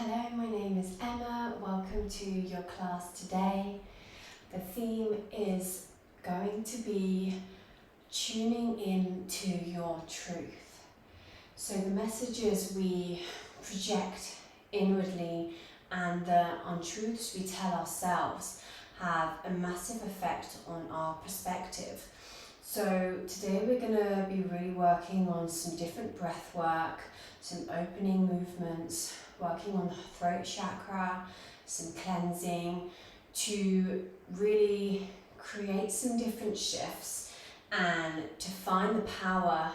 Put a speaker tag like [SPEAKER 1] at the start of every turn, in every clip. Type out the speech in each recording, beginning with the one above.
[SPEAKER 1] Hello, my name is Emma. Welcome to your class today. The theme is going to be tuning in to your truth. So the messages we project inwardly and the untruths we tell ourselves have a massive effect on our perspective. So today we're going to be really working on some different breath work, some opening movements, working on the throat chakra, some cleansing to really create some different shifts and to find the power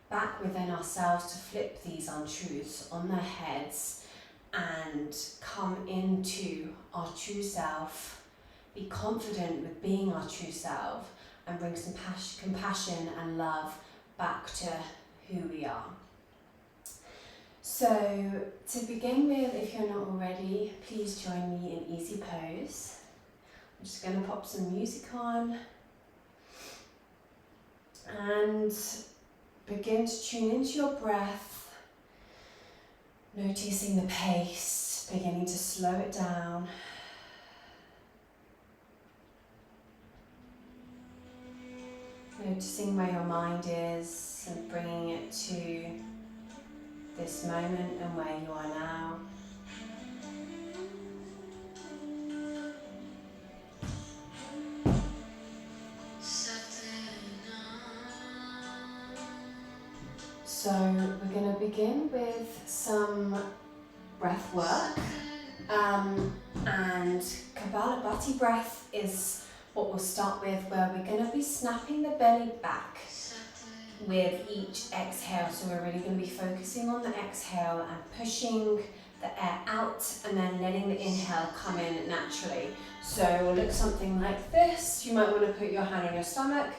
[SPEAKER 1] back within ourselves to flip these untruths on their heads and come into our true self, be confident with being our true self and bring some compassion and love back to who we are. So to begin with, if you're not already, please join me in easy pose. I'm just going to pop some music on and begin to tune into your breath, noticing the pace, beginning to slow it down. Noticing where your mind is and bringing it to this moment and where you are now. So we're going to begin with some breath work and Kapalabhati breath is what we'll start with, where we're going to be snapping the belly back with each exhale. So we're really going to be focusing on the exhale and pushing the air out and then letting the inhale come in naturally. So we'll look something like this. You might want to put your hand on your stomach.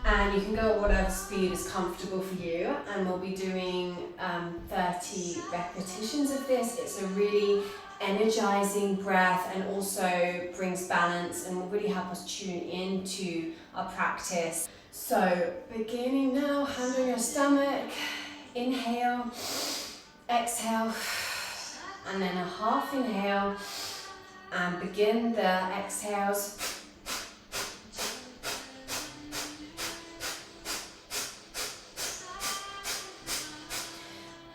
[SPEAKER 1] And you can go at whatever speed is comfortable for you. And we'll be doing 30 repetitions of this. It's a really energizing breath and also brings balance and will really help us tune into our practice. So beginning now, hand on your stomach, inhale, exhale, and then a half inhale, and begin the exhales.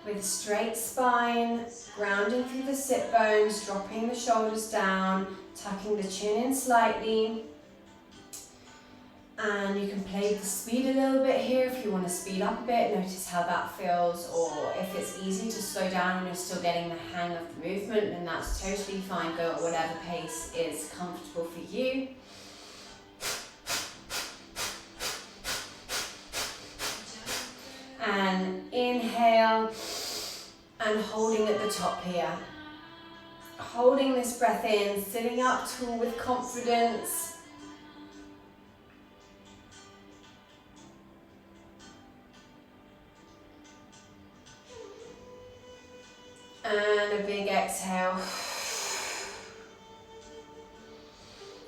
[SPEAKER 1] With a straight spine, grounding through the sit bones, dropping the shoulders down, tucking the chin in slightly. And you can play the speed a little bit here if you want to speed up a bit, notice how that feels, or if it's easy to slow down and you're still getting the hang of the movement, then that's totally fine. Go at whatever pace is comfortable for you. And inhale and holding at the top here. Holding this breath in, sitting up tall with confidence. And a big exhale.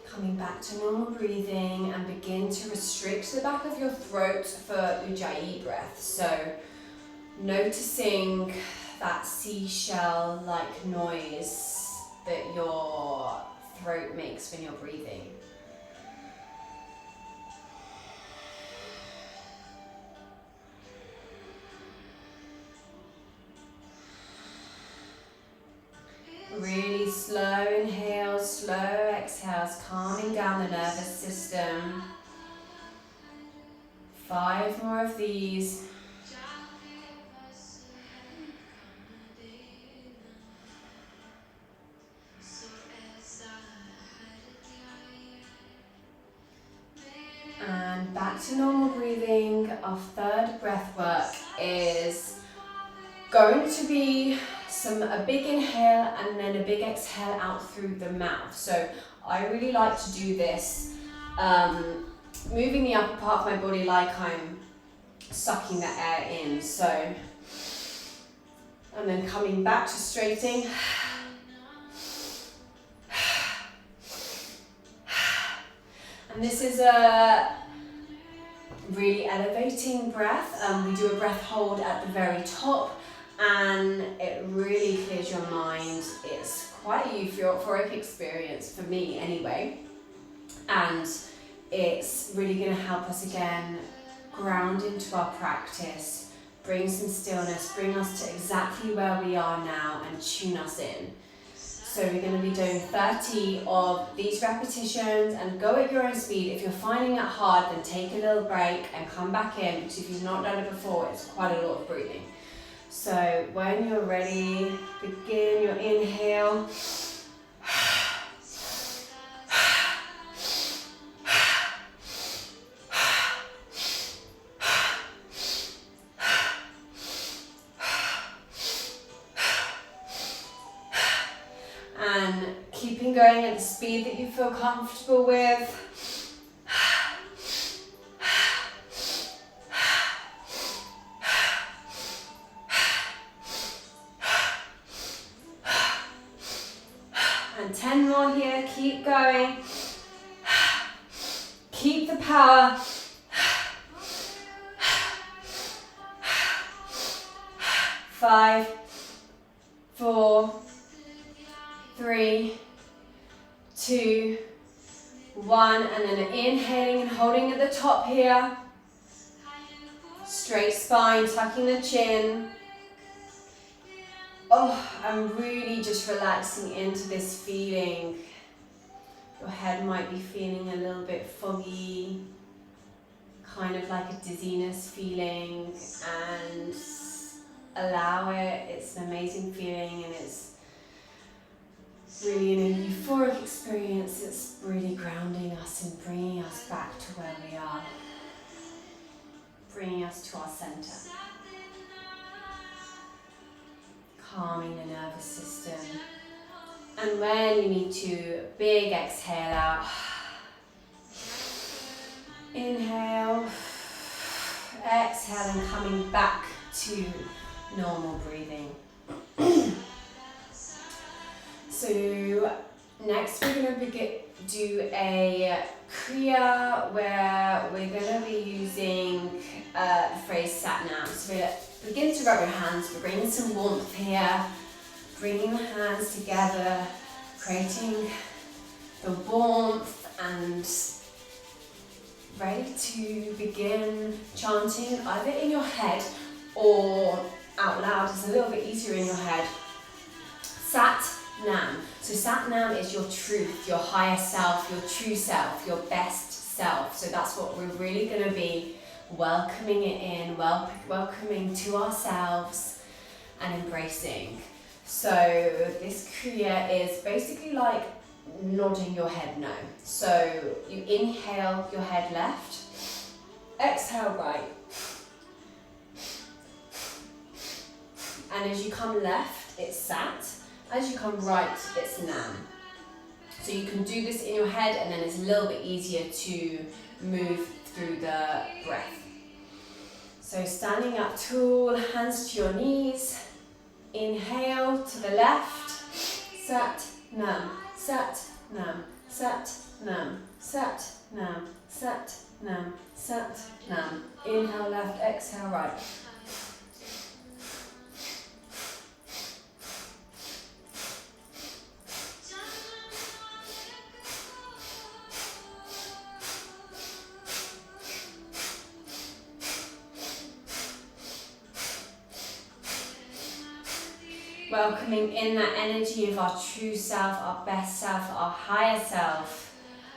[SPEAKER 1] Coming back to normal breathing and begin to restrict the back of your throat for Ujjayi breath. So noticing that seashell-like noise that your throat makes when you're breathing. Really slow inhales, slow exhales, calming down the nervous system. 5 more of these. And back to normal breathing. Our third breath work is going to be a big inhale and then a big exhale out through the mouth. So I really like to do this, moving the upper part of my body like I'm sucking the air in. So, and then coming back to straighting. And this is a really elevating breath. We do a breath hold at the very top, and it really clears your mind. It's quite a euphoric experience for me anyway, and it's really going to help us again ground into our practice, bring some stillness, bring us to exactly where we are now and tune us in. So we're going to be doing 30 of these repetitions, and go at your own speed. If you're finding it hard, then take a little break and come back in, because if you've not done it before, it's quite a lot of breathing. So when you're ready, begin your inhale. And keeping going at the speed that you feel comfortable with. And 10 more here, keep going. Keep the power. 5, 4, 3, 2, 1, and then inhaling and holding at the top here. Straight spine, tucking the chin. Oh, I'm really just relaxing into this feeling. Your head might be feeling a little bit foggy, kind of like a dizziness feeling, and allow it. It's an amazing feeling, and it's really in a euphoric experience. It's really grounding us and bringing us back to where we are, bringing us to our center, calming the nervous system. And when you need to, big exhale out. Inhale, exhale, and coming back to normal breathing. So next we're going to do a Kriya where we're going to be using the phrase Sat Nam. So begin to rub your hands. We're bringing some warmth here, bringing the hands together, creating the warmth, and ready to begin chanting either in your head or out loud. It's a little bit easier in your head. Sat Nam. So Sat Nam is your truth, your higher self, your true self, your best self. So that's what we're really going to be welcoming it in, welcoming to ourselves and embracing. So this Kriya is basically like nodding your head no. So you inhale your head left, exhale right. And as you come left, it's Sat. As you come right, it's Nam. So you can do this in your head, and then it's a little bit easier to move through the breath. So standing up tall, hands to your knees. Inhale to the left. Sat Nam, Sat Nam, Sat Nam, Sat Nam, Sat Nam, Sat Nam. Inhale left, exhale right. Welcoming in that energy of our true self, our best self, our higher self.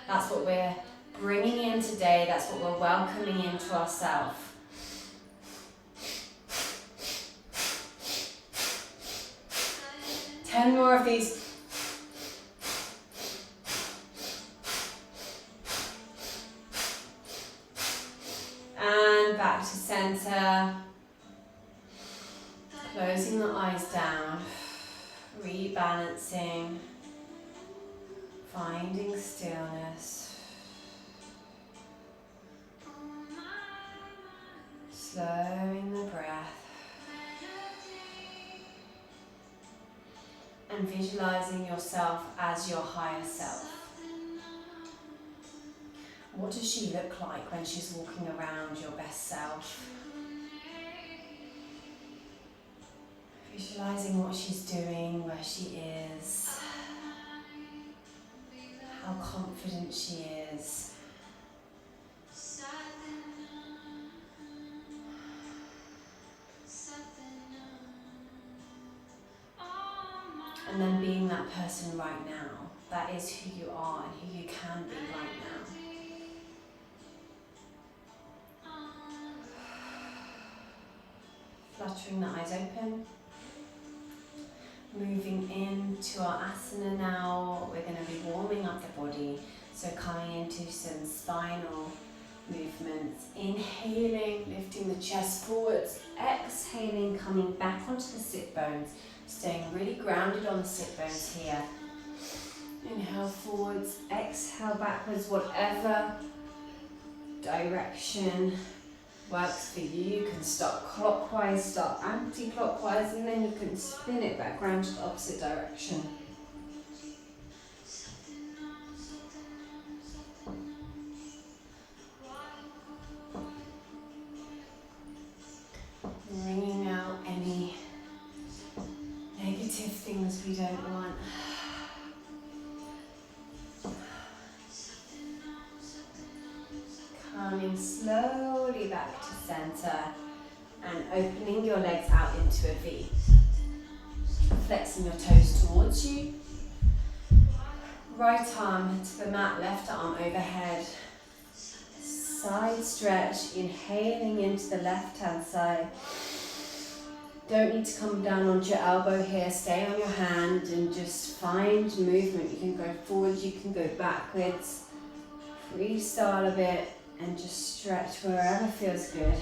[SPEAKER 1] That's what we're bringing in today. That's what we're welcoming into ourselves. Ten more of these. And back to center. Closing the eyes down, rebalancing, finding stillness, slowing the breath, and visualizing yourself as your higher self. What does she look like when she's walking around your best self? Visualizing what she's doing, where she is, how confident she is. And then being that person right now. That is who you are and who you can be right now. Fluttering the eyes open. Moving into our asana now. We're going to be warming up the body. So coming into some spinal movements. Inhaling, lifting the chest forwards. Exhaling, coming back onto the sit bones. Staying really grounded on the sit bones here. Inhale forwards, exhale backwards, whatever direction works for you. You can start clockwise, start anti-clockwise, and then you can spin it back round to the opposite direction. Bringing out any negative things we don't want. Coming slowly back to center and opening your legs out into a V. Flexing your toes towards you. Right arm to the mat, left arm overhead. Side stretch, inhaling into the left hand side. Don't need to come down onto your elbow here, stay on your hand and just find movement. You can go forward, you can go backwards. Freestyle a bit and just stretch wherever feels good.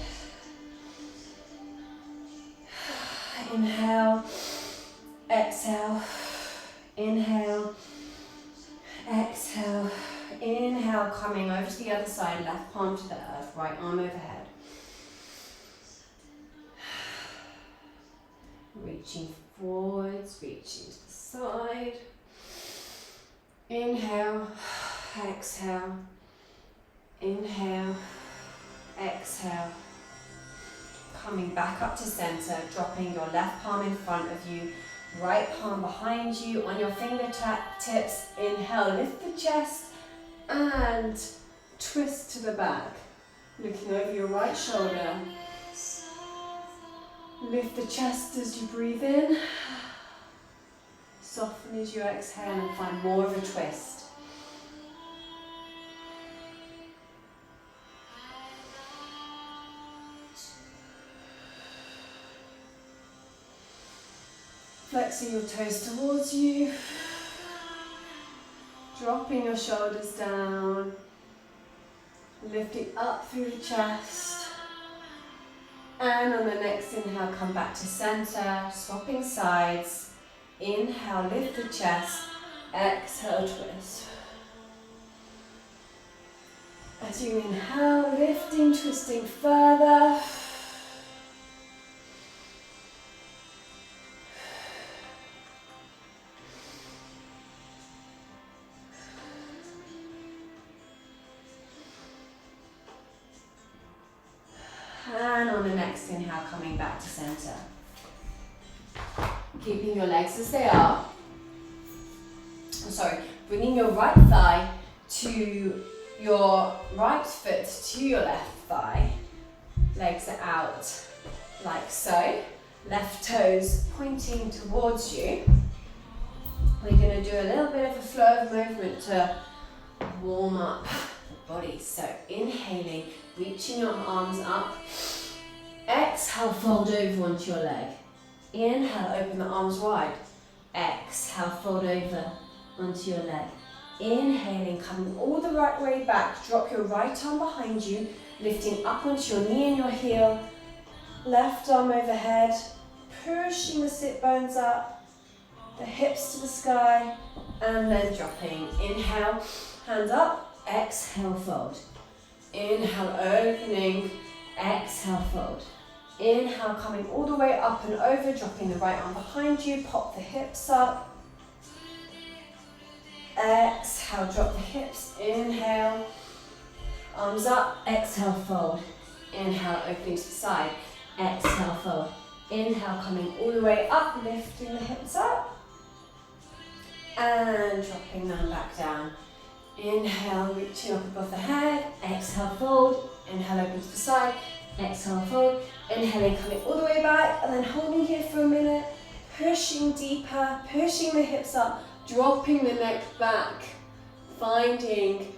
[SPEAKER 1] Inhale, exhale, inhale, exhale, inhale, coming over to the other side, left palm to the earth, right arm overhead. Reaching forwards, reaching to the side. Inhale, exhale, inhale, exhale. Coming back up to center, dropping your left palm in front of you, right palm behind you on your fingertips. Inhale, lift the chest and twist to the back. Looking over your right shoulder. Lift the chest as you breathe in. Soften as you exhale and find more of a twist. Flexing your toes towards you. Dropping your shoulders down. Lifting up through the chest. And on the next inhale, come back to center, swapping sides. Inhale, lift the chest. Exhale, twist. As you inhale, lifting, twisting further. And on the next inhale, coming back to center. Keeping your legs as they are. Bringing your right thigh to your right foot to your left thigh. Legs are out like so. Left toes pointing towards you. We're going to do a little bit of a flow of movement to warm up the body. So inhaling, reaching your arms up. Exhale, fold over onto your leg. Inhale, open the arms wide. Exhale, fold over onto your leg. Inhaling, coming all the right way back. Drop your right arm behind you, lifting up onto your knee and your heel. Left arm overhead, pushing the sit bones up, the hips to the sky, and then dropping. Inhale, hands up, exhale, fold. Inhale, opening, exhale, fold. Inhale, coming all the way up and over, dropping the right arm behind you, pop the hips up. Exhale, drop the hips, inhale. arms up, exhale, fold. Inhale, opening to the side. Exhale, fold. Inhale, coming all the way up, lifting the hips up. And dropping them back down. Inhale, reaching up above the head. Exhale, fold. Inhale, open to the side. Exhale, fold. Inhaling, coming all the way back. And then holding here for a minute. Pushing deeper, pushing the hips up. Dropping the neck back. Finding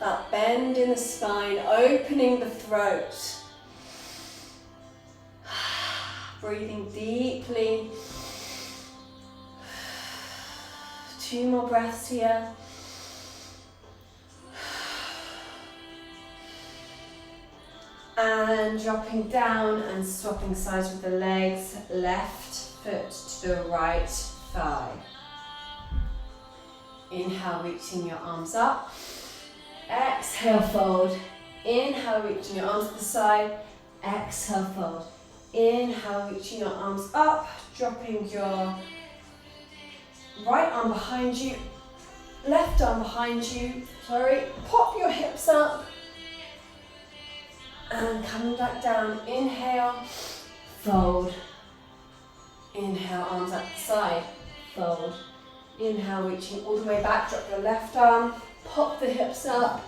[SPEAKER 1] that bend in the spine. Opening the throat. Breathing deeply. 2 more breaths here. And dropping down and swapping sides with the legs. Left foot to the right thigh. Inhale, reaching your arms up. Exhale, fold. Inhale, reaching your arms to the side. Exhale, fold. Inhale, reaching your arms up. Dropping your right arm behind you. Left arm behind you. Sorry. Pop your hips up. And coming back down. Inhale, fold. Inhale, arms up the side. Fold. Inhale, reaching all the way back. Drop your left arm. Pop the hips up.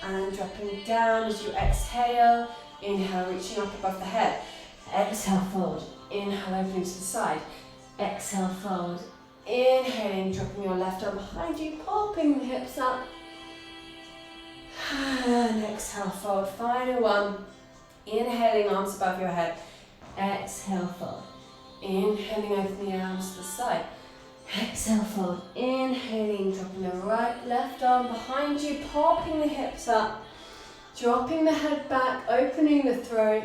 [SPEAKER 1] And dropping down as you exhale. Inhale, reaching up above the head. Exhale, fold. Inhale, opening to the side. Exhale, fold. Inhaling, dropping your left arm behind you. Popping the hips up. And exhale, fold. Final one. Inhaling, arms above your head. Exhale, fold. Inhaling, open the arms to the side. Exhale, fold. Inhaling, dropping the right, left arm behind you, popping the hips up, dropping the head back, opening the throat.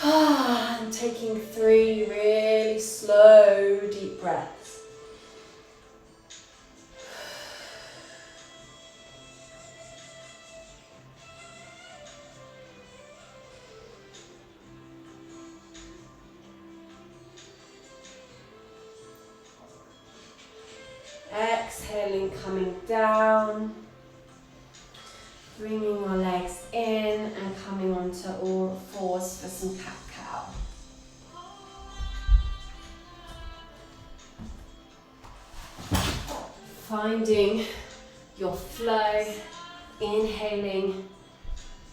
[SPEAKER 1] And taking 3 really slow, deep breaths. Exhaling, coming down, bringing your legs in and coming onto all fours for some cat-cow. Finding your flow, inhaling,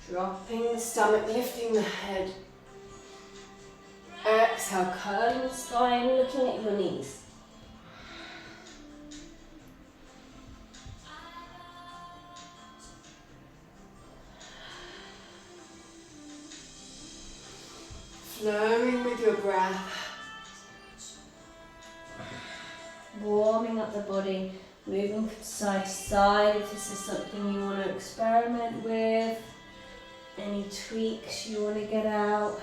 [SPEAKER 1] dropping the stomach, lifting the head. Exhale, curling the spine, looking at your knees. Flowing with your breath. Warming up the body, moving from side to side if this is something you want to experiment with. Any tweaks you want to get out.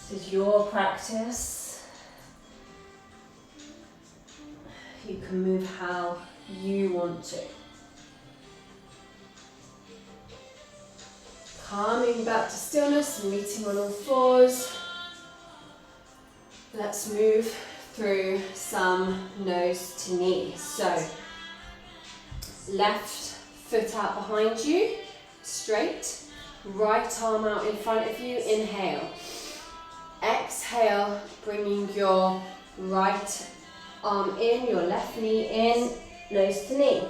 [SPEAKER 1] This is your practice. You can move how you want to. Coming back to stillness and meeting on all fours. Let's move through some nose to knee. So, left foot out behind you, straight. Right arm out in front of you, inhale. Exhale, bringing your right arm in, your left knee in, nose to knee.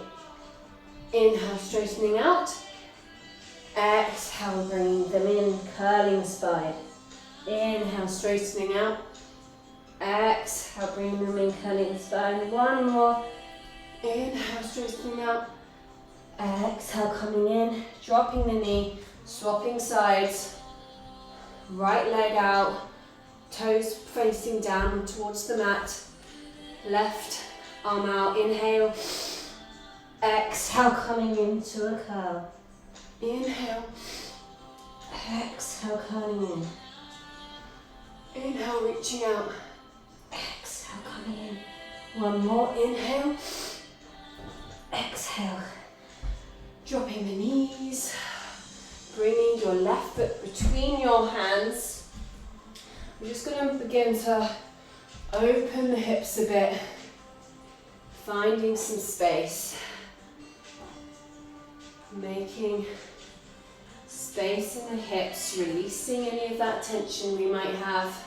[SPEAKER 1] Inhale, straightening out. Exhale, bringing them in, curling the spine. Inhale, straightening out. Exhale, bringing them in, curling the spine. One more. Inhale, straightening out. Exhale, coming in, dropping the knee, swapping sides. Right leg out, toes facing down towards the mat. Left arm out, inhale. Exhale, coming into a curl. Inhale, exhale, curling in. Inhale, reaching out. Exhale, coming in. One more, inhale. Exhale, dropping the knees. Bringing your left foot between your hands. We're just going to begin to open the hips a bit. Finding some space. Making space in the hips, releasing any of that tension we might have.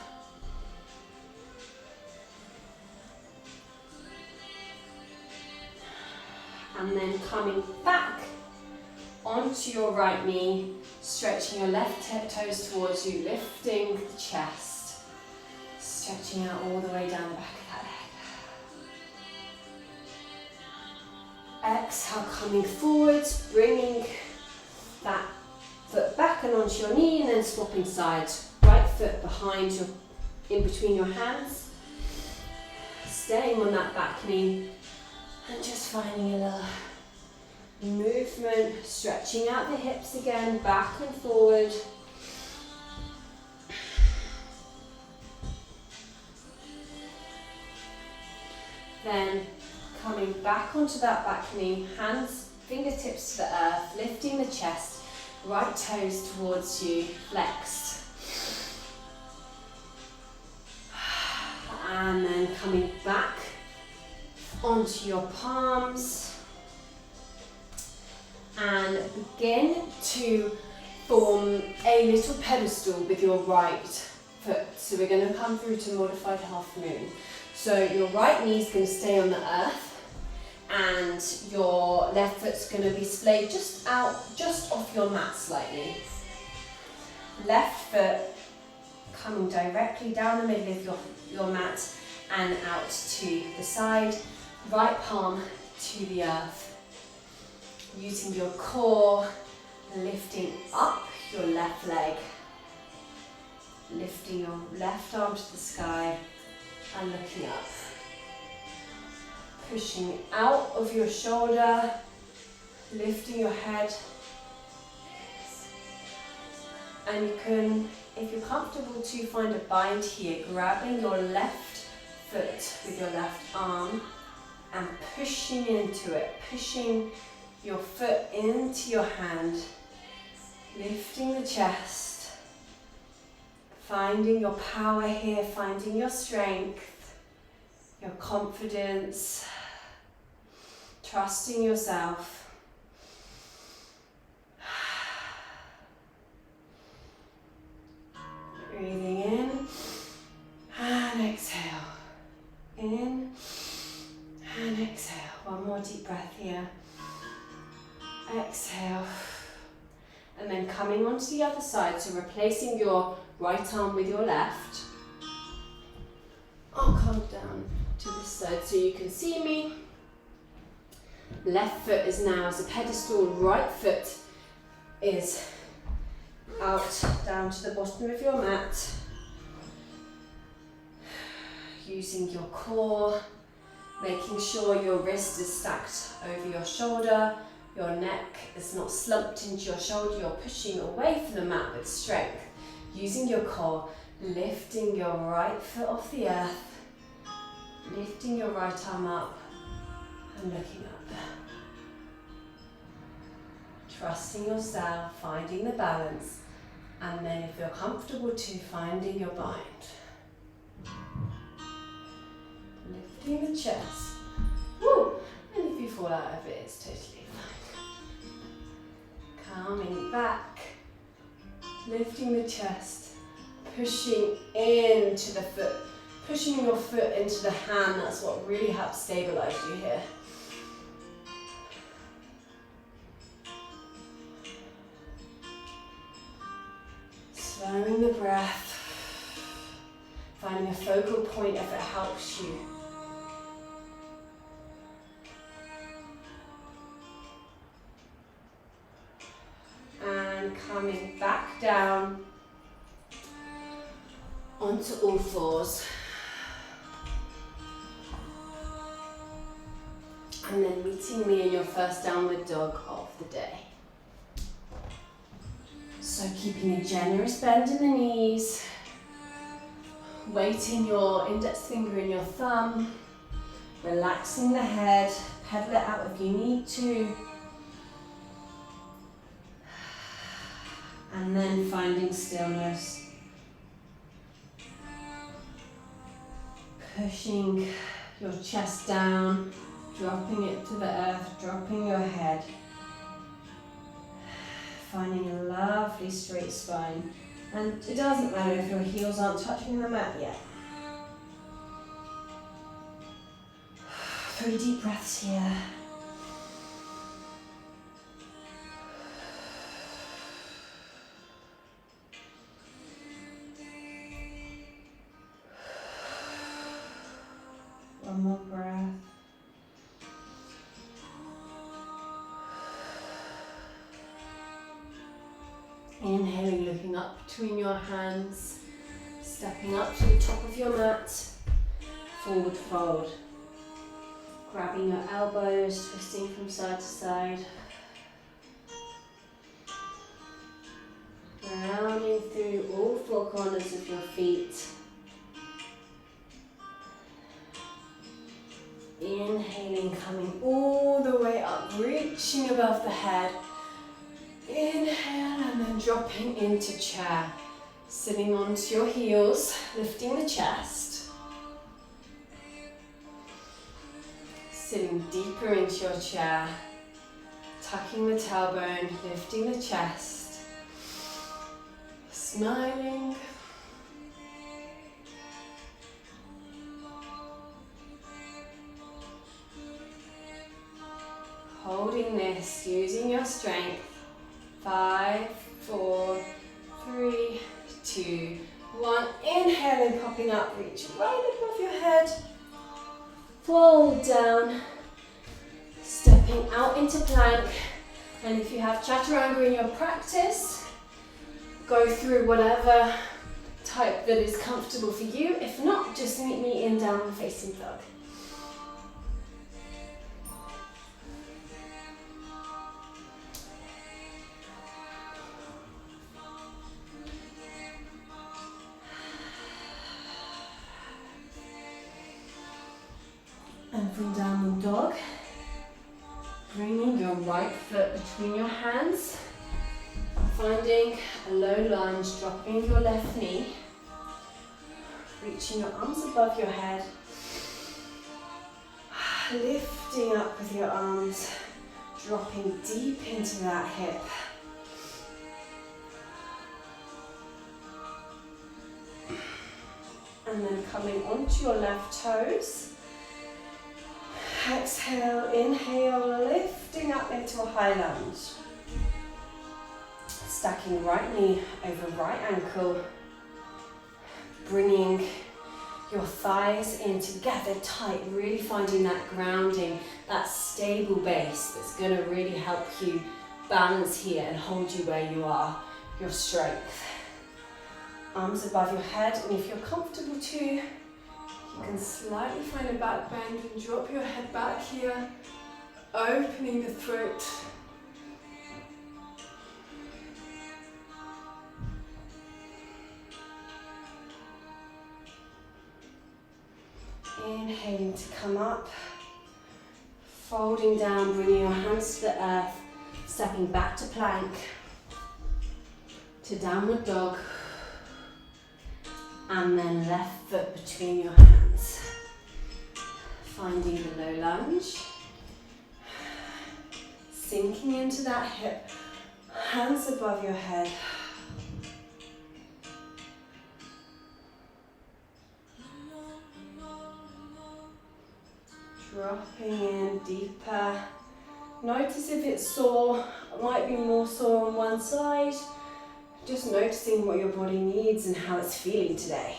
[SPEAKER 1] And then coming back onto your right knee, stretching your left toes towards you, lifting the chest, stretching out all the way down the back of that head. Exhale, coming forwards, bringing that foot back and onto your knee, and then swapping sides. Right foot behind your, in between your hands, staying on that back knee, and just finding a little movement, stretching out the hips again, back and forward. Then coming back onto that back knee, hands, fingertips to the earth, lifting the chest, right toes towards you, flexed. And then coming back onto your palms. And begin to form a little pedestal with your right foot. So we're going to come through to modified half moon. So your right knee is going to stay on the earth, and your left foot's going to be splayed just off your mat slightly. Left foot coming directly down the middle of your mat and out to the side. Right palm to the earth. Using your core, lifting up your left leg, lifting your left arm to the sky and looking up. Pushing out of your shoulder, lifting your head. And you can, if you're comfortable, to find a bind here, grabbing your left foot with your left arm and pushing into it, pushing your foot into your hand, lifting the chest, finding your power here, finding your strength, your confidence, trusting yourself. Breathing in and exhale, in and exhale. One more deep breath here. Exhale, and then coming onto the other side, so replacing your right arm with your left. I'll come down to this side so you can see me. Left foot is now as a pedestal, right foot is out down to the bottom of your mat. Using your core, making sure your wrist is stacked over your shoulder. Your neck is not slumped into your shoulder, you're pushing away from the mat with strength. Using your core, lifting your right foot off the earth, lifting your right arm up and looking up. Trusting yourself, finding the balance, and then if you're comfortable to, finding your bind. Lifting the chest. Woo! And if you fall out of it, it's totally fine. Coming back, lifting the chest, pushing into the foot, pushing your foot into the hand. That's what really helps stabilize you here. Slowing the breath, finding a focal point if it helps you. And coming back down onto all fours. And then meeting me in your first downward dog of the day. So keeping a generous bend in the knees, weighting your index finger in your thumb, relaxing the head, pedal it out if you need to. And then finding stillness. Pushing your chest down, dropping it to the earth, dropping your head.
[SPEAKER 2] Finding a lovely straight spine. And it doesn't matter if your heels aren't touching the mat yet. 3 deep breaths here. One more breath.
[SPEAKER 1] Inhaling, looking up between your hands, stepping up to the top of your mat, forward fold. Grabbing your elbows, twisting from side to side. Rounding through all 4 corners of your feet. Inhaling, coming all the way up, reaching above the head. Inhale and then dropping into chair. Sitting onto your heels, lifting the chest. Sitting deeper into your chair. Tucking the tailbone, lifting the chest. Smiling. Holding this, using your strength. 5, 4, 3, 2, 1. Inhaling, popping up, reach right above your head. Fold down. Stepping out into plank. And if you have chaturanga in your practice, go through whatever type that is comfortable for you. If not, just meet me in downward facing dog. And from downward dog, bringing your right foot between your hands, finding a low lunge, dropping your left knee, reaching your arms above your head, lifting up with your arms, dropping deep into that hip. And then coming onto your left toes. Exhale, inhale, lifting up into a high lunge. Stacking right knee over right ankle. Bringing your thighs in together tight, really finding that grounding, that stable base that's going to really help you balance here and hold you where you are, your strength. Arms above your head, and if you're comfortable too, you can slightly find a back bend and drop your head back here, opening the throat. Inhaling to come up, folding down, bringing your hands to the earth, stepping back to plank, to downward dog, and then left foot between your hands. Finding the low lunge, sinking into that hip, hands above your head. Dropping in deeper. Notice if it's sore, it might be more sore on one side. Just noticing what your body needs and how it's feeling today.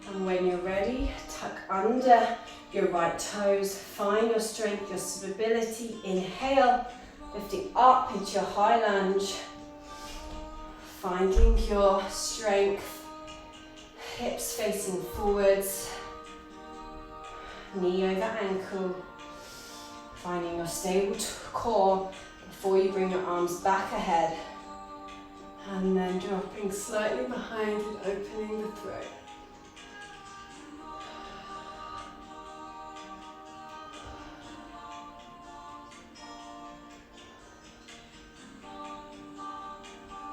[SPEAKER 1] And when you're ready, tuck under your right toes, find your strength, your stability. Inhale, lifting up into your high lunge. Finding your strength, hips facing forwards, knee over ankle. Finding your stable core before you bring your arms back ahead. And then dropping slightly behind and opening the throat.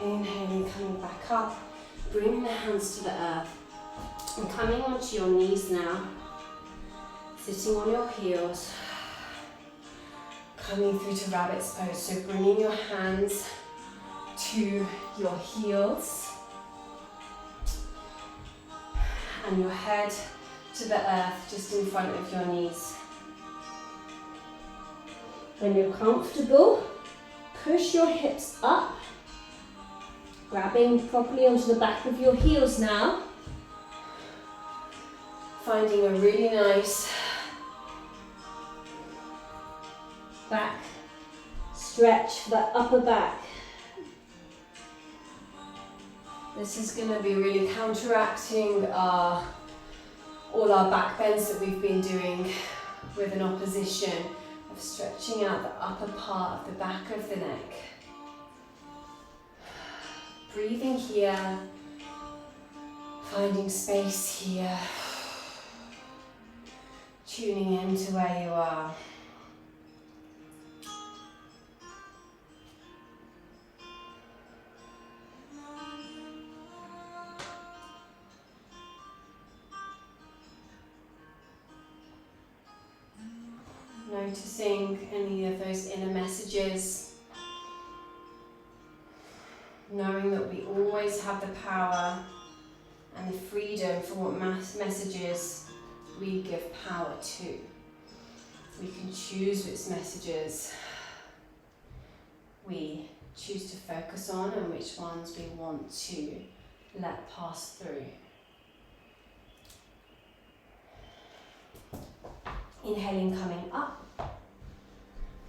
[SPEAKER 1] Inhaling, coming back up, bringing the hands to the earth, and coming onto your knees now, sitting on your heels, Coming through to rabbit's pose, so bringing your hands to your heels and your head to the earth just in front of your knees. When you're comfortable, push your hips up, grabbing properly onto the back of your heels now. Finding a really nice back stretch for that upper back. This is going to be really counteracting all our back bends that we've been doing with an opposition of stretching out the upper part of the back of the neck. Breathing here, finding space here, tuning into where you are. Noticing any of those inner messages, knowing that we always have the power and the freedom for what messages we give power to. We can choose which messages we choose to focus on and which ones we want to let pass through. Inhaling, coming up,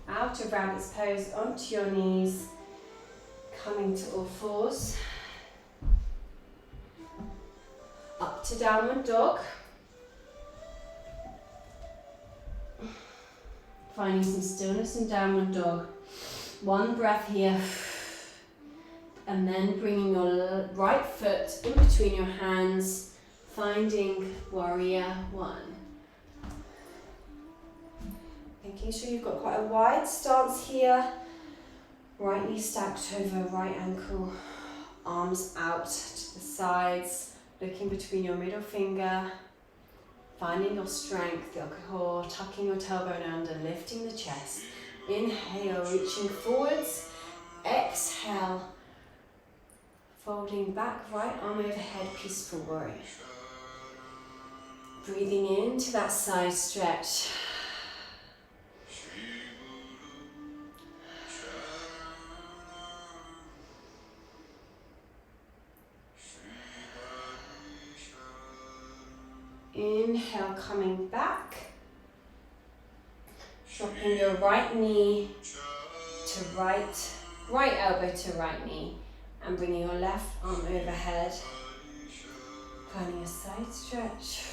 [SPEAKER 1] out of rabbit's pose, onto your knees, coming to all fours, up to downward dog, finding some stillness in downward dog. One breath here, and then bringing your right foot in between your hands, finding warrior one. Making sure you've got quite a wide stance here. Right knee stacked over right ankle, arms out to the sides, looking between your middle finger, finding your strength, your core, tucking your tailbone under, lifting the chest. Inhale, reaching forwards. Exhale, folding back, right arm overhead, peaceful warrior. Breathing into that side stretch. Inhale, coming back, dropping your right knee to right elbow to right knee, and bringing your left arm overhead, finding a side stretch.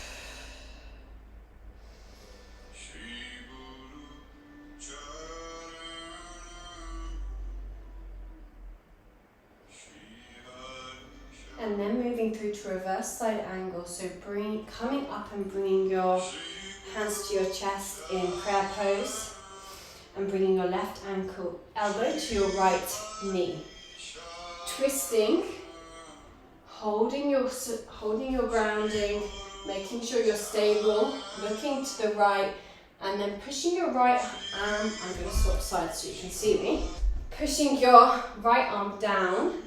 [SPEAKER 1] And then moving through to reverse side angle, so coming up and bringing your hands to your chest in prayer pose, and bringing your left elbow to your right knee. Twisting, holding your grounding, making sure you're stable, looking to the right, and then pushing your right arm, I'm going to swap sides so you can see me, pushing your right arm down,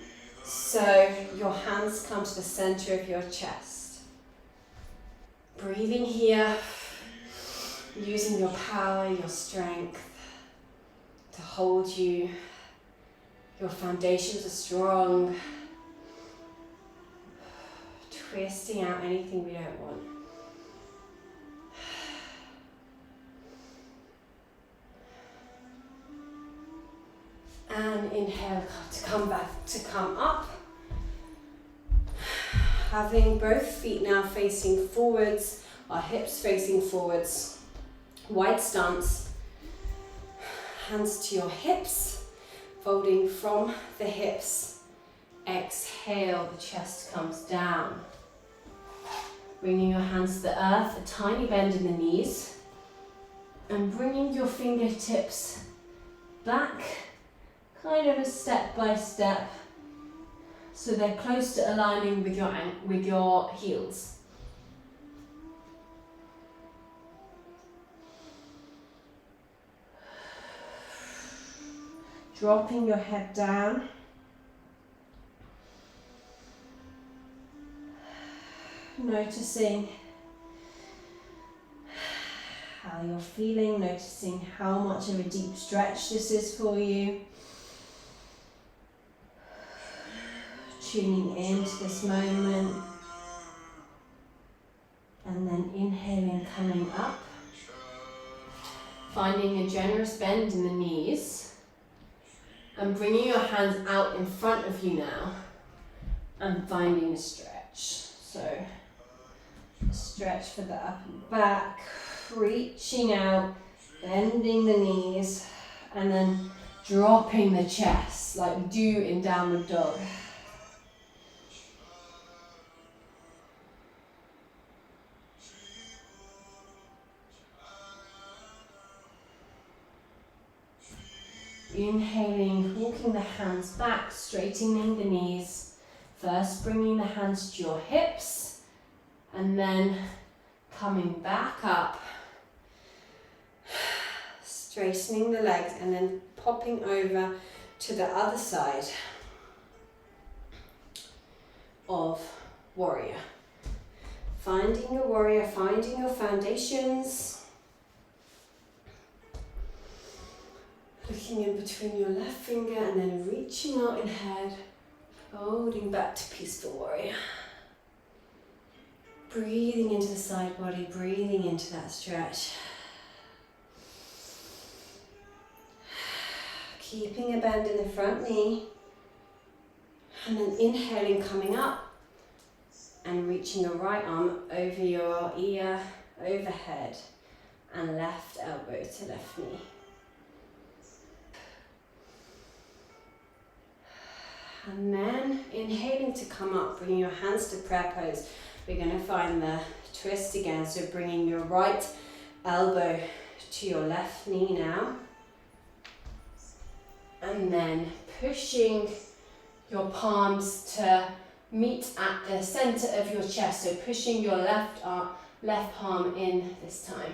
[SPEAKER 1] so your hands come to the center of your chest. Breathing here, using your power, your strength to hold you. Your foundations are strong. Twisting out anything we don't want. And inhale to come back, to come up. Having both feet now facing forwards, our hips facing forwards. Wide stance. Hands to your hips, folding from the hips. Exhale, the chest comes down. Bringing your hands to the earth, a tiny bend in the knees. And bringing your fingertips back, kind of a step by step, so they're close to aligning with your heels.
[SPEAKER 2] dropping your head down. Noticing how you're feeling, noticing how much of a deep stretch this is for you. Tuning into this moment. And then inhaling, coming up. Finding a generous bend in the knees. And bringing your hands out in front of you now. And finding a stretch. So, a stretch for the up and back. Reaching out, bending the knees. And then dropping the chest like we do in downward dog. Inhaling, walking the hands back, straightening the knees. First bringing the hands to your hips and then coming back up. Straightening the legs and then popping over to the other side of warrior. Finding your warrior, finding your foundations. Looking in between your left finger and then reaching out in head, folding back to peaceful warrior. Breathing into the side body, breathing into that stretch. Keeping a bend in the front knee. And then inhaling, coming up and reaching your right arm over your ear, overhead, and left elbow to left knee. And then inhaling to come up, bringing your hands to prayer pose. We're going to find the twist again. So bringing your right elbow to your left knee now. And then pushing your palms to meet at the center of your chest. So pushing your left palm in this time.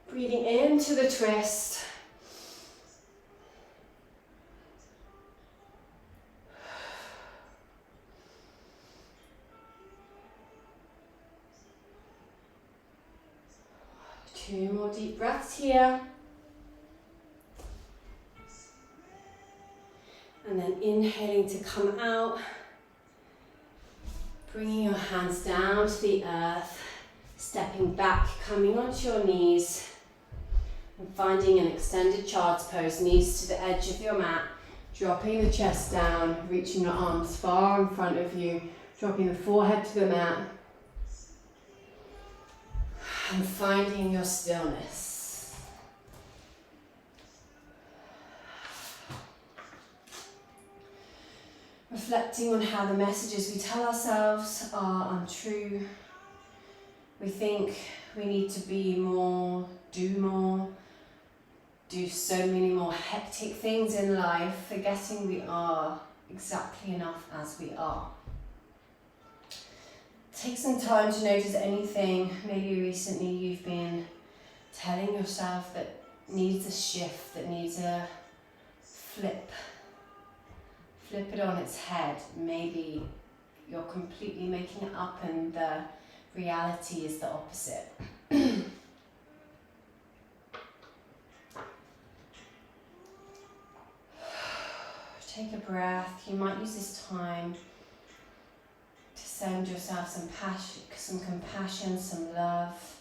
[SPEAKER 2] Breathing into the twist. Two more deep breaths here. And then inhaling to come out. Bringing your hands down to the earth. Stepping back, coming onto your knees. And finding an extended child's pose. Knees to the edge of your mat. Dropping the chest down. Reaching your arms far in front of you. Dropping the forehead to the mat. And finding your stillness. Reflecting on how the messages we tell ourselves are untrue. We think we need to be more, do so many more hectic things in life, forgetting we are exactly enough as we are. Take some time to notice anything maybe recently you've been telling yourself that needs a shift, that needs a flip. Flip it on its head. Maybe you're completely making it up and the reality is the opposite. Take a breath. You might use this time to send yourself some compassion, some love.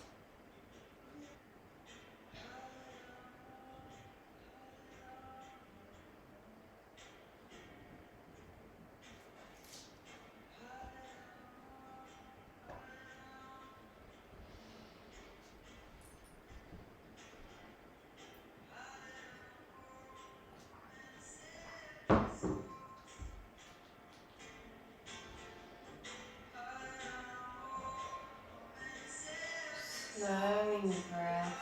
[SPEAKER 2] Slowing the breath.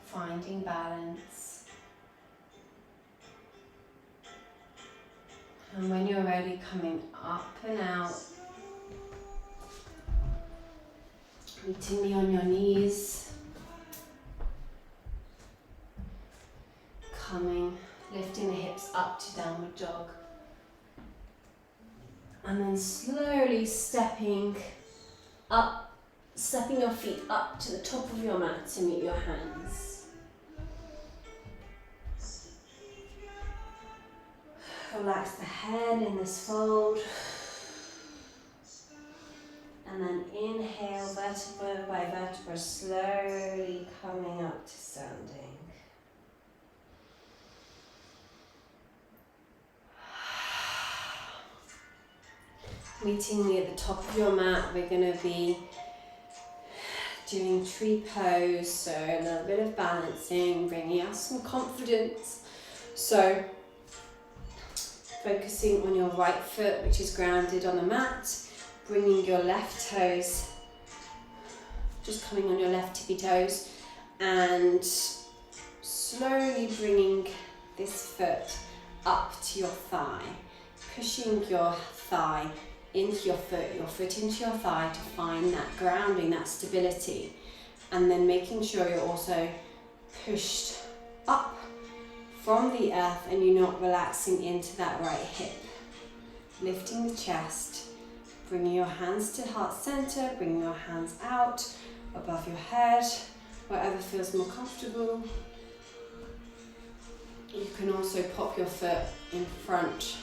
[SPEAKER 2] Finding balance. And when you're ready, coming up and out. Meeting me on your knees. Coming, lifting the hips up to downward dog. And then slowly stepping your feet up to the top of your mat to meet your hands. Relax the head in this fold. And then inhale, vertebra by vertebra, slowly coming up to standing. Meeting me at the top of your mat, we're going to be doing tree pose, so a little bit of balancing, bringing out some confidence. So focusing on your right foot, which is grounded on the mat, bringing your left toes, just coming on your left tippy toes, and slowly bringing this foot up to your thigh, pushing your thigh into your foot into your thigh to find that grounding, that stability, and then making sure you're also pushed up from the earth and you're not relaxing into that right hip. Lifting the chest, bringing your hands to heart center, bringing your hands out above your head, wherever feels more comfortable. You can also pop your foot in front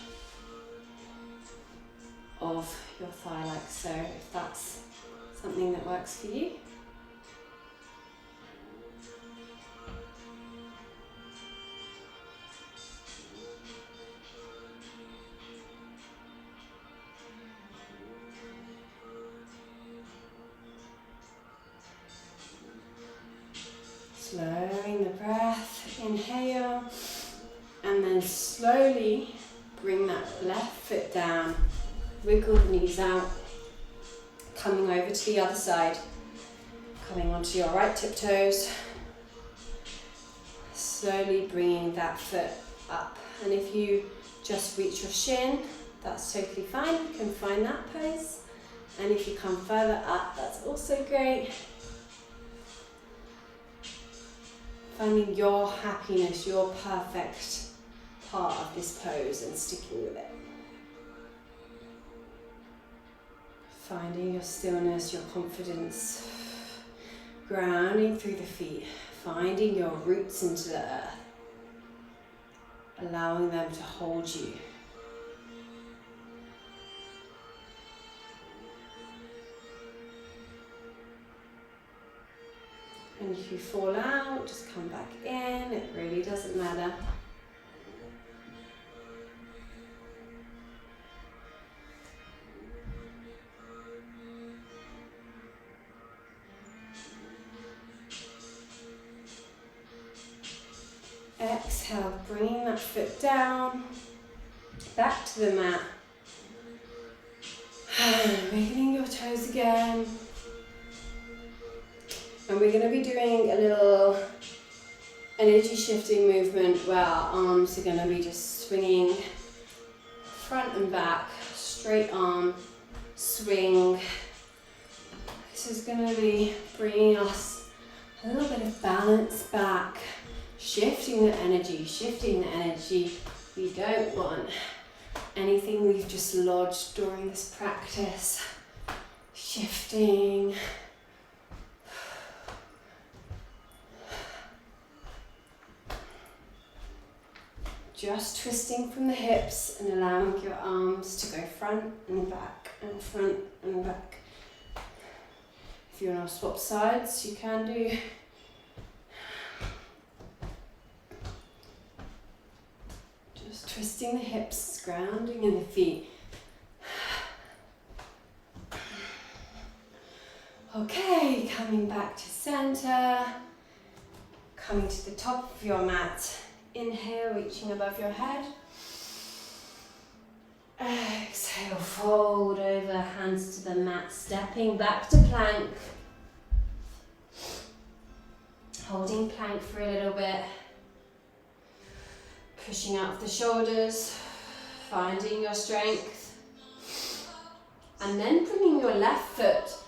[SPEAKER 2] of your thigh like so, if that's something that works for you. Slowing the breath, inhale, and then slowly bring that left foot down, wiggle the knees out, coming over to the other side, coming onto your right tiptoes, slowly bringing that foot up. And if you just reach your shin, that's totally fine, you can find that pose. And if you come further up, that's also great. Finding your happiness, your perfect part of this pose and sticking with it. Finding your stillness, your confidence, grounding through the feet, finding your roots into the earth, allowing them to hold you. And if you fall out, just come back in, it really doesn't matter. Exhale, bringing that foot down, back to the mat. Wiggling your toes again. And we're going to be doing a little energy shifting movement where our arms are going to be just swinging front and back, straight arm, swing. This is going to be bringing us a little bit of balance back, shifting the energy. We don't want anything we've just lodged during this practice. Shifting. Just twisting from the hips and allowing your arms to go front and back and front and back. If you want to swap sides, you can do. Just twisting the hips, grounding in the feet. Okay, coming back to center. Coming to the top of your mat. Inhale, reaching above your head. Exhale, fold over, hands to the mat, stepping back to plank. Holding plank for a little bit. Pushing out the shoulders, finding your strength. And then bringing your left foot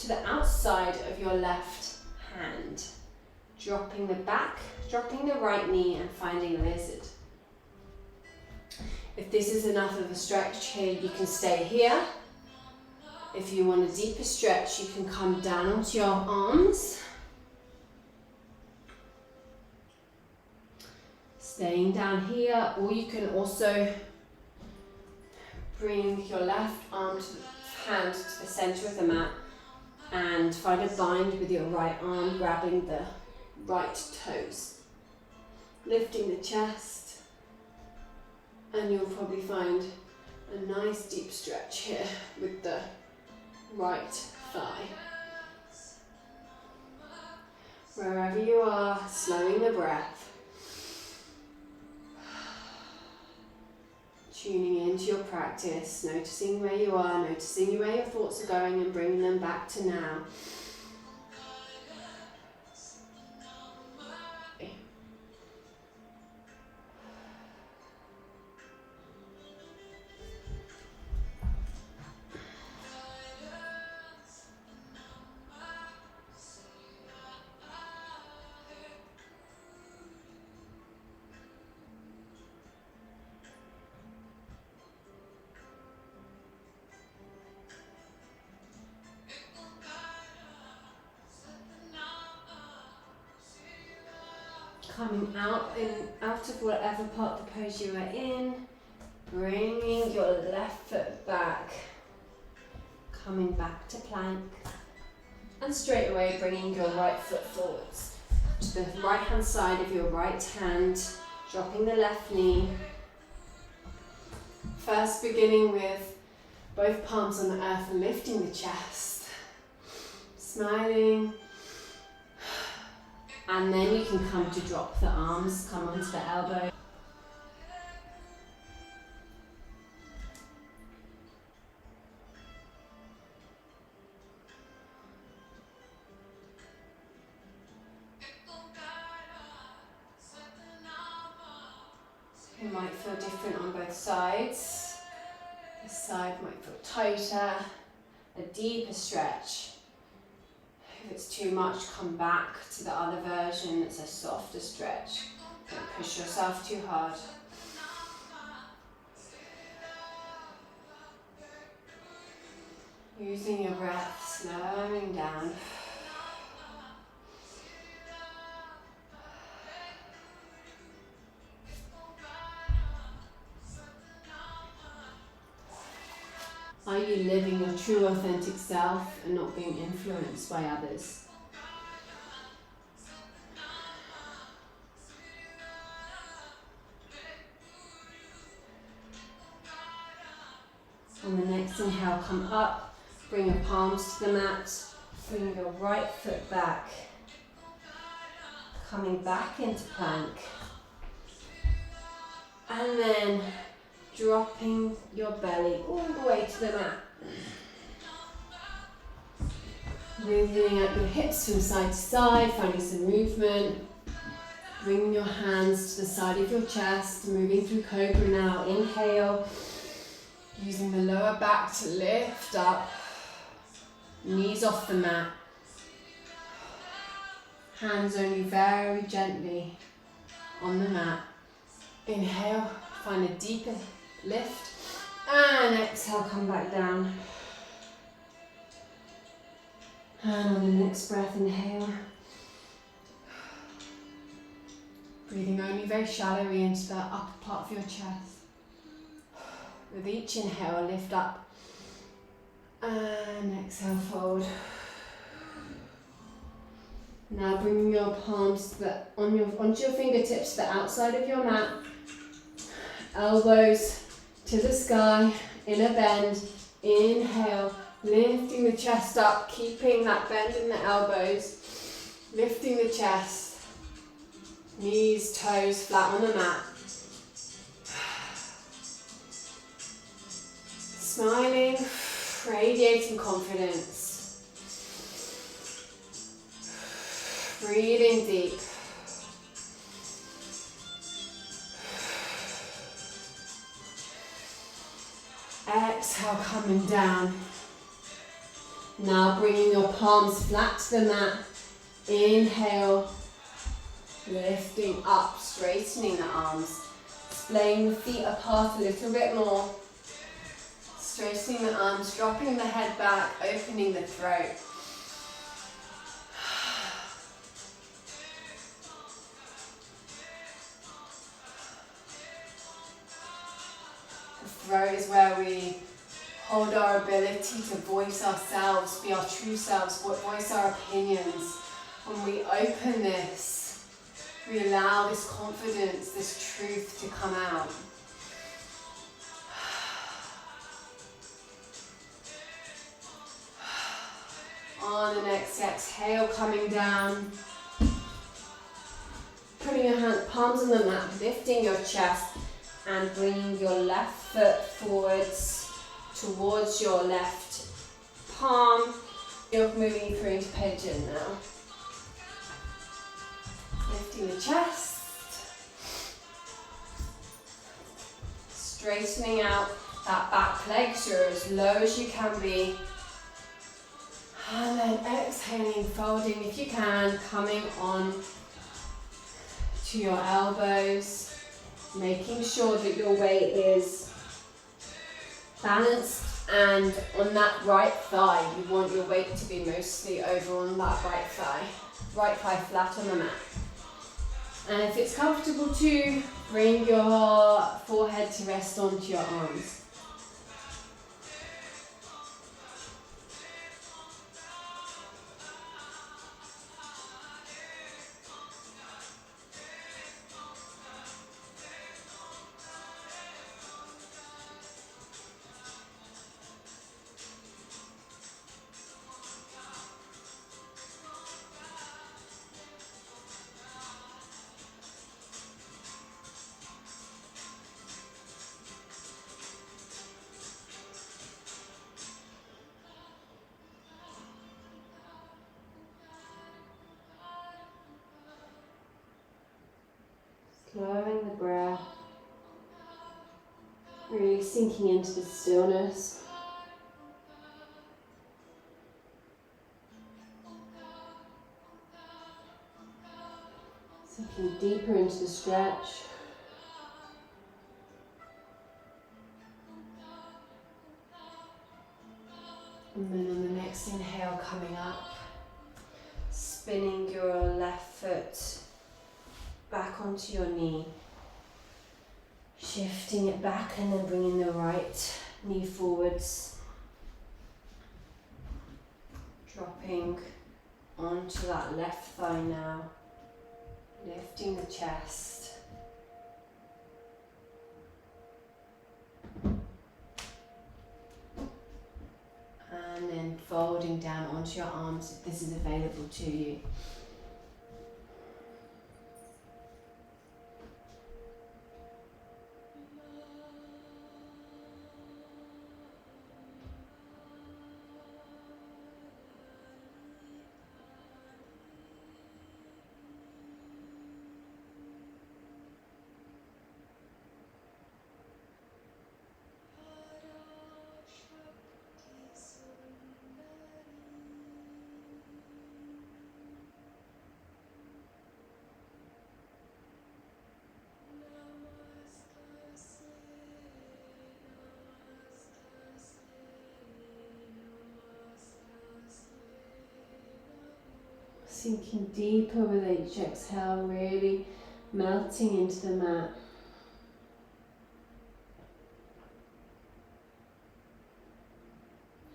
[SPEAKER 2] to the outside of your left hand. Dropping the back, dropping the right knee and finding lizard. If this is enough of a stretch here, you can stay here. If you want a deeper stretch, you can come down onto your arms. Staying down here, or you can also bring your left hand to the center of the mat and find a bind with your right arm, grabbing the right toes. Lifting the chest, and you'll probably find a nice deep stretch here with the right thigh. Wherever you are, slowing the breath. Tuning into your practice, noticing where you are, noticing where your thoughts are going and bringing them back to now. Coming out of whatever part of the pose you are in, bringing your left foot back, coming back to plank, and straight away bringing your right foot forwards to the right hand side of your right hand, dropping the left knee. First beginning with both palms on the earth and lifting the chest, smiling. And then you can come to drop the arms, come onto the elbow. It might feel different on both sides. This side might feel tighter, a deeper stretch. If it's too much, come back to the other version. It's a softer stretch. Don't push yourself too hard. Using your breath, slowing down. Are you living your true authentic self and not being influenced by others? On the next inhale, come up, bring your palms to the mat, bring your right foot back, coming back into plank, and then dropping your belly all the way to the mat. Moving out your hips from side to side, finding some movement. Bring your hands to the side of your chest, moving through Cobra now. Inhale, using the lower back to lift up. Knees off the mat. Hands only very gently on the mat. Inhale, find a deeper lift, and exhale, come back down. And on the next breath, inhale. Breathing only very shallowly into the upper part of your chest. With each inhale, lift up, and exhale, fold. Now bringing your palms onto your fingertips to the outside of your mat. Elbows to the sky, in a bend. Inhale, lifting the chest up, keeping that bend in the elbows. Lifting the chest. Knees, toes flat on the mat. Smiling, radiating confidence. Breathing deep. Exhale, coming down. Now bringing your palms flat to the mat. Inhale, lifting up, straightening the arms, splaying the feet apart a little bit more, straightening the arms, dropping the head back, opening the throat. The throat is where we hold our ability to voice ourselves, be our true selves, voice our opinions. When we open this, we allow this confidence, this truth to come out. On the next exhale, coming down, putting your palms on the mat, lifting your chest and bringing your left foot forwards towards your left palm. You're moving through into pigeon now. Lifting the chest, straightening out that back leg so you're as low as you can be. And then exhaling, folding if you can, coming on to your elbows, making sure that your weight is balanced and on that right thigh. You want your weight to be mostly over on that right thigh flat on the mat. And if it's comfortable to, bring your forehead to rest onto your arms. Slowing the breath, really sinking into the stillness. Sinking deeper into the stretch. And then on the next inhale, coming up, spinning your left foot back onto your knee, shifting it back and then bringing the right knee forwards, dropping onto that left thigh now, lifting the chest, and then folding down onto your arms if this is available to you. Sinking deeper with each exhale, really melting into the mat.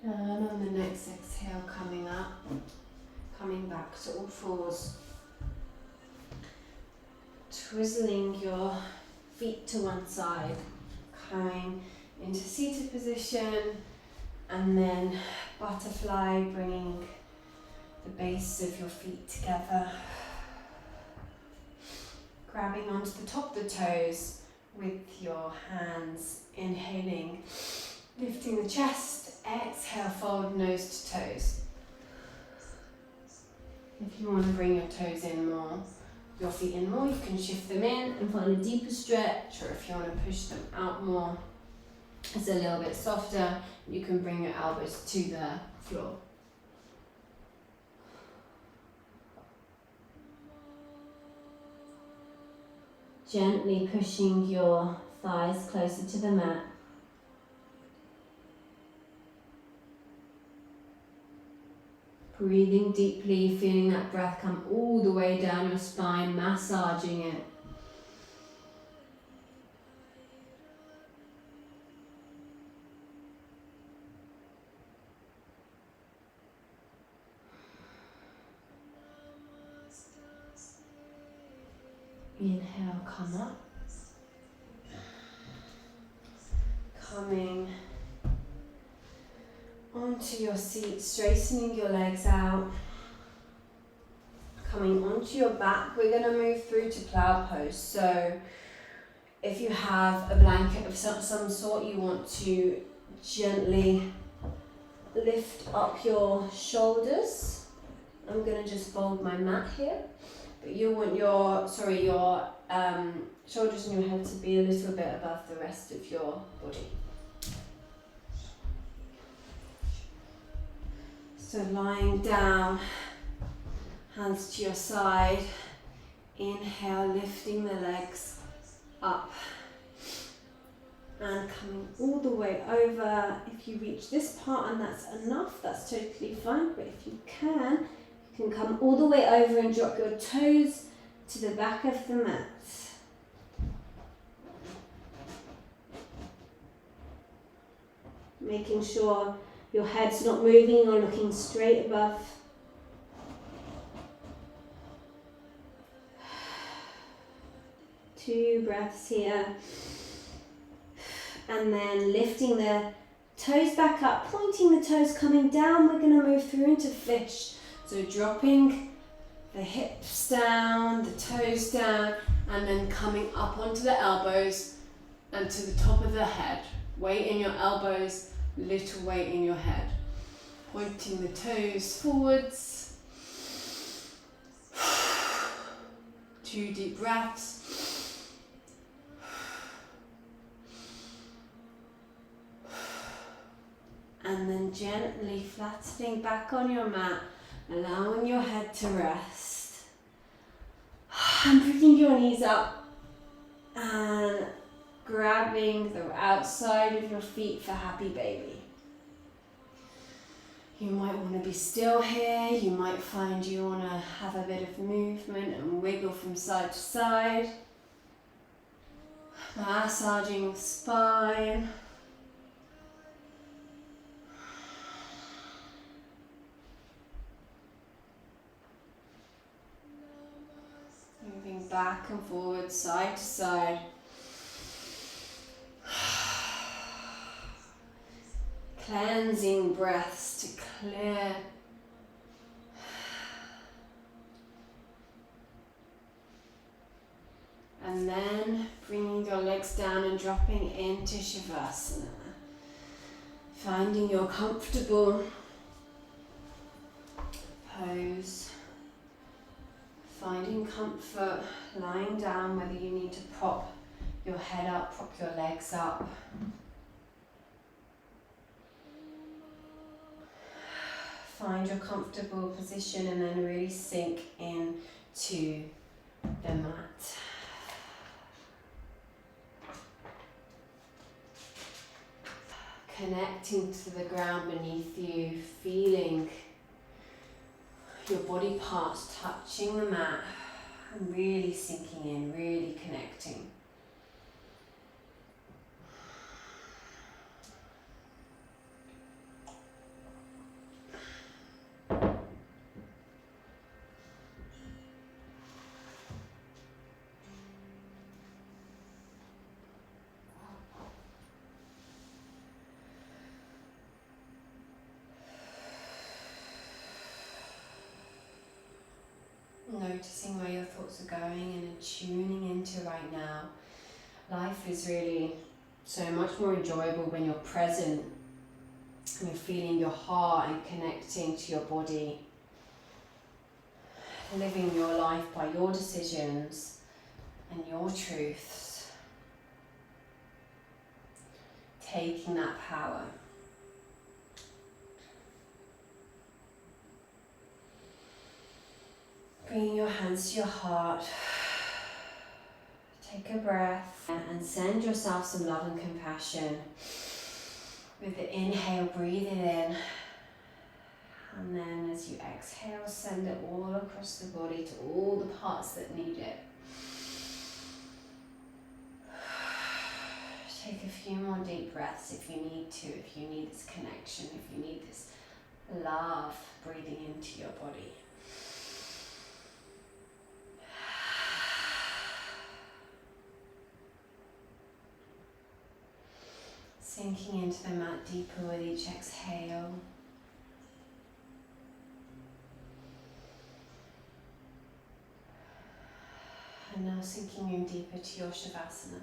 [SPEAKER 2] And on the next exhale, coming up, coming back to all fours. Twizzling your feet to one side, coming into seated position, and then butterfly, bringing the base of your feet together, grabbing onto the top of the toes with your hands, inhaling, lifting the chest, exhale, fold nose to toes. If you want to bring your toes in more, your feet in more, you can shift them in and find a deeper stretch, or if you want to push them out more, it's a little bit softer, you can bring your elbows to the floor. Gently pushing your thighs closer to the mat. Breathing deeply, feeling that breath come all the way down your spine, massaging it. Inhale, come up. Coming onto your seat, straightening your legs out. Coming onto your back, we're going to move through to plow pose. So if you have a blanket of some sort, you want to gently lift up your shoulders. I'm going to just fold my mat here. But you want your shoulders and your head to be a little bit above the rest of your body. So lying down, hands to your side. Inhale, lifting the legs up. And coming all the way over. If you reach this part and that's enough, that's totally fine. But if you can come all the way over and drop your toes to the back of the mat. Making sure your head's not moving or looking straight above. Two breaths here. And then lifting the toes back up, pointing the toes, coming down. We're going to move through into fish. So dropping the hips down, the toes down, and then coming up onto the elbows and to the top of the head. Weight in your elbows, little weight in your head. Pointing the toes forwards. 2 deep breaths. And then gently flattening back on your mat, allowing your head to rest. And bringing your knees up and grabbing the outside of your feet for happy baby. You might want to be still here. You might find you want to have a bit of movement and wiggle from side to side. Massaging the spine. Moving back and forward, side to side. Cleansing breaths to clear. And then bringing your legs down and dropping into Shavasana. Finding your comfortable pose. Finding comfort lying down, whether you need to prop your head up, prop your legs up. Find your comfortable position and then really sink into the mat. Connecting to the ground beneath you, feeling your body parts touching the mat and really sinking in, really connecting. Noticing where your thoughts are going and tuning into right now. Life is really so much more enjoyable when you're present and you're feeling your heart and connecting to your body. Living your life by your decisions and your truths. Taking that power. Bringing your hands to your heart.
[SPEAKER 1] Take a breath and send yourself some love and compassion. With the inhale, breathe it in. And then as you exhale, send it all across the body to all the parts that need it. Take a few more deep breaths if you need to, if you need this connection, if you need this love breathing into your body. Sinking into the mat deeper with each exhale. And now sinking in deeper to your Shavasana.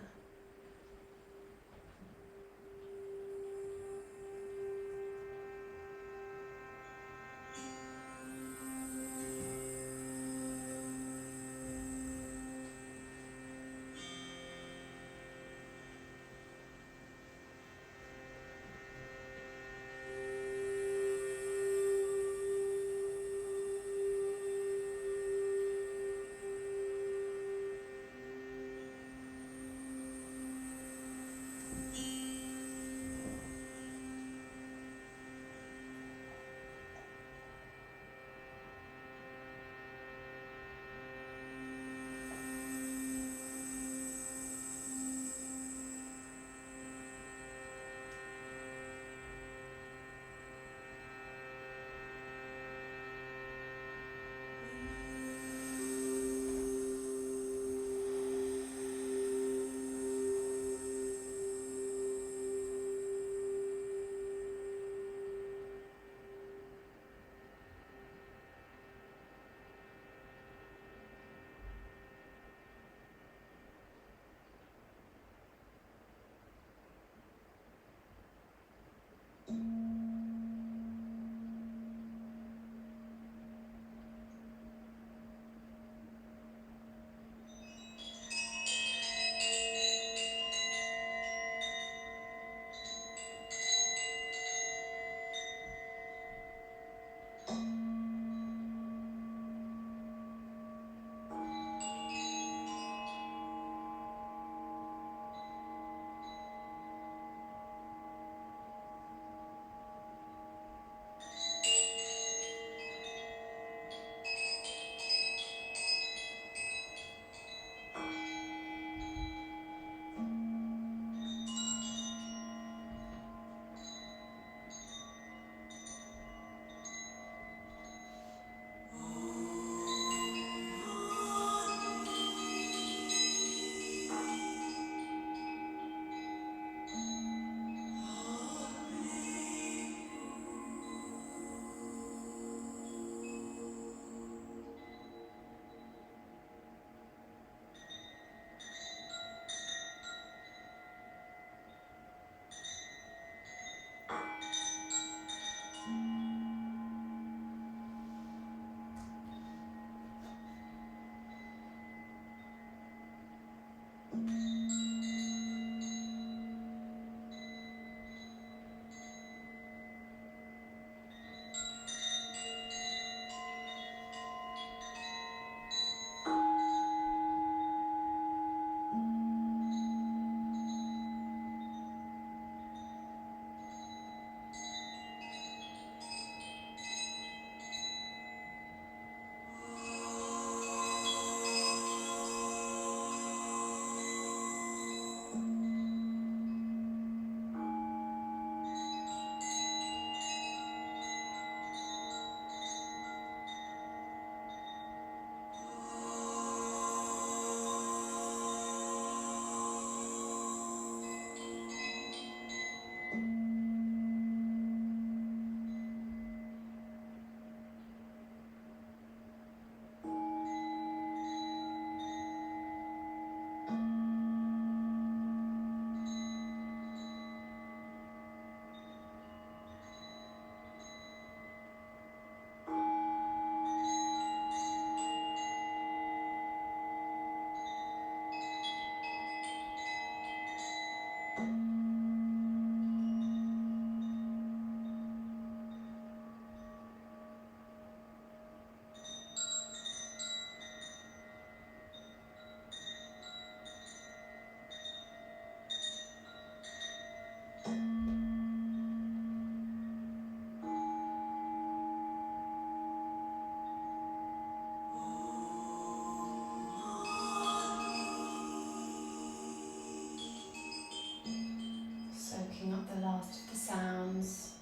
[SPEAKER 1] sounds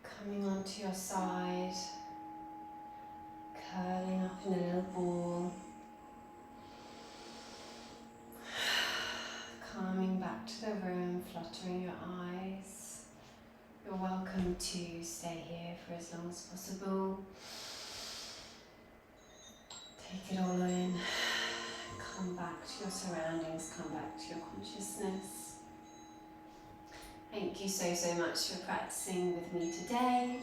[SPEAKER 1] coming onto your side, curling up in a little ball, coming back to the room, fluttering your eyes. You're welcome to stay here for as long as possible. Take it all in. Come back to your surroundings, come back to your consciousness. Thank you so much for practicing with me today.